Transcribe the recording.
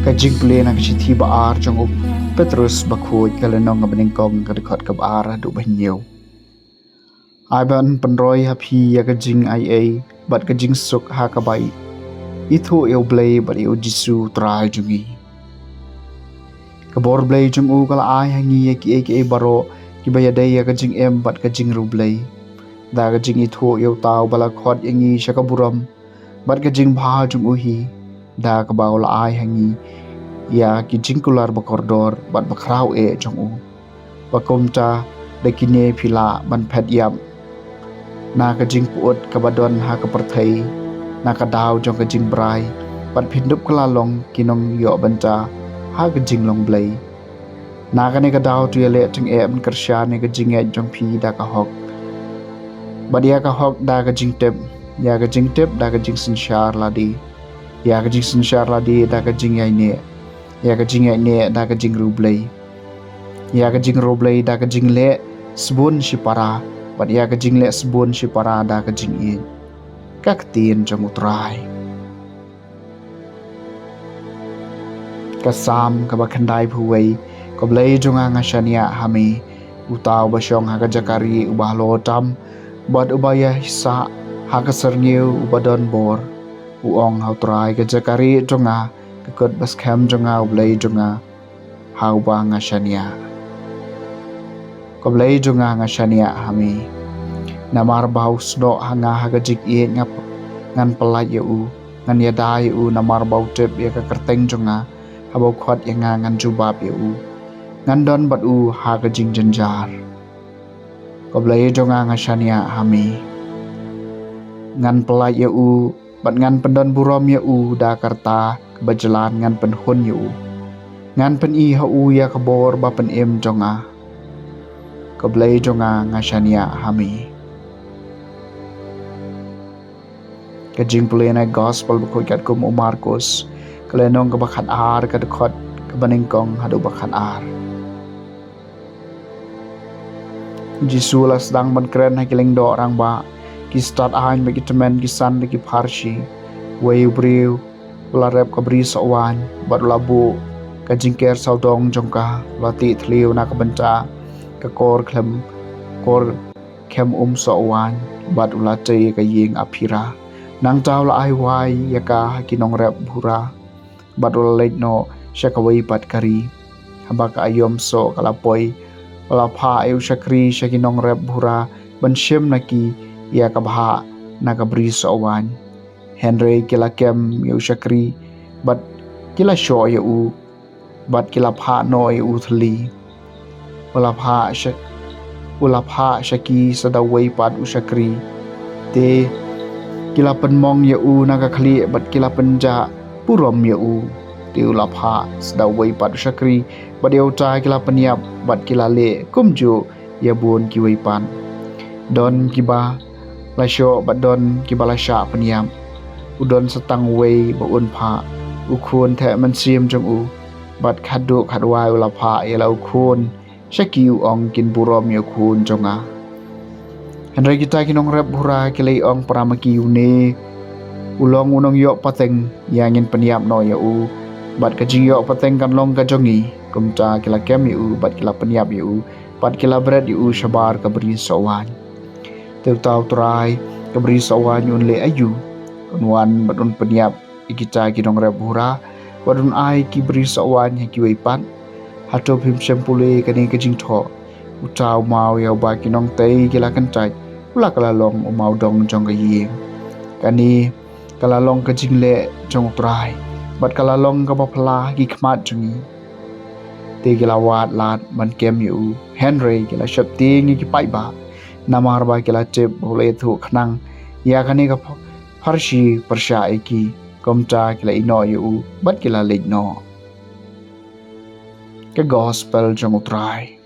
ka Jingpule na kasithi baar jong up Petrus bakhoi kalenong ka Nyngkong ka dekat ka baar du banyo ai ban penroi hapi ya ka jing ai bat ka jing suk ha ka bai ithu eu blei bat eu jisu trai jungi ka bor blei jong u kala ai hangi ya ki baro ki baya dai ya ka jing em bat ka jing ru blei da ka jing ithu eu tau bala khot yangi shakaburam bat ka jing bha jong u hi da ka baul ai hangi ya ki jingkular bakordor bat bakrau jong u bakomta de kine phila ban phet yam na ka jing puot ka badon ha ka perthai na ka daw jong ka jing brai bat phindup kala long kinong yo banta ha ka jing long blai na ka ne ka daw tu yale teng em karsha ne ka jing jong phi da ka hok badia ka hok da ka jing tep ya ka jing tep da ka jing sinshar ladi ya ka jing sinshar ladi da ka jing yai ne ya ka jing ne da ka jing rublei ya ka jing rublei da ka jing le sbun shipara bat ya ka jing le sbun shipara da ka jing in kak tin jong utrai ka sam ka ba Khyndai phuwei ko blei jonga ngashania hami utaw ba shong ha ka jakari ubalo tam bat ubaya hisa ha ka serngeu ubadon bor uong hau trai ka jakari jonga kakot bas kham jonga ublei jonga hau ba ngashania ko blei jonga ngashania hami namar bau sno hanga haga jik e ngap ngan pelai u ngan ya dai u namar bau tep ya ka kerteng jonga habau khot ya ngan jubab u ngan don bat u haga jing janjar ko blei jonga ngashania hami ngan pelai u bat ngan pendon burom u da karta kebajalan ngan penhun u ngan pen i ha u ya kabor ba pen em jonga ko blei jonga ngashania hami ka Jingpule na gospel bakoi kat kum Markus kalenong ka bakhat ar ka dekot ka Nyngkong hadu bakhat ar Jisu la sedang ban keren ha kileng do orang ba ki start ain bagi temen ki san ki parshi wei briu la rep ka bri sawan bat labu ka jingker saudong jongka lati thliu na ka banta ka kor khem sawan bat ula chei ka ying aphira nang taw la ai wai yaka kinong rep bura badul late no shakawai pat kari habaka ayom so kalapoi wala pha ayu shakri shakinong rep bura ban shem naki ya kabha nakabri so wan henry kila kem yu shakri bat kila sho yu bat kila pha no yu thli wala pha shaki sadawai pat ushakri te kila penmong ya u naga khli bat kila penja purom ya u tiu lapha sadawai pat shakri badeu ta kila peniap bat kila le kumju ya bun kiwai pan don kiba lasho bat don kiba lasha peniap udon setang wei ba un pha ukhun the man sim jong u bat khadu khadwai lapha ya lau khun shaki u ong kin burom ya khun jonga Henry kita kinong rep hura kilai ong paramaki une ulong unong yok pateng yangin peniap no ya u bat kajing yok pateng kan long ka jongi kumta kila kem ya u bat kila peniap ya u bat kila bread ya u shabar ka beri sawan teu tau trai ka beri sawan yun le ayu unwan bat un peniap ikita kinong rep hura wadun ai ki beri sawan ya kiwai pan hato phim Jympule kani kajing tho utau mau ya ba kinong tei kila kan tai ula kala long umau dong jong ka ying kani kala long ka jingle jong trai bat kala long ka bapla ki khmat jungi te kila wat lat man kem yu henry kila shapti ngi ki pai ba namar ba kila chep hole thu khnang ya kani ka farshi parsha eki komta kila ino yu bat kila leit no ka gospel jong trai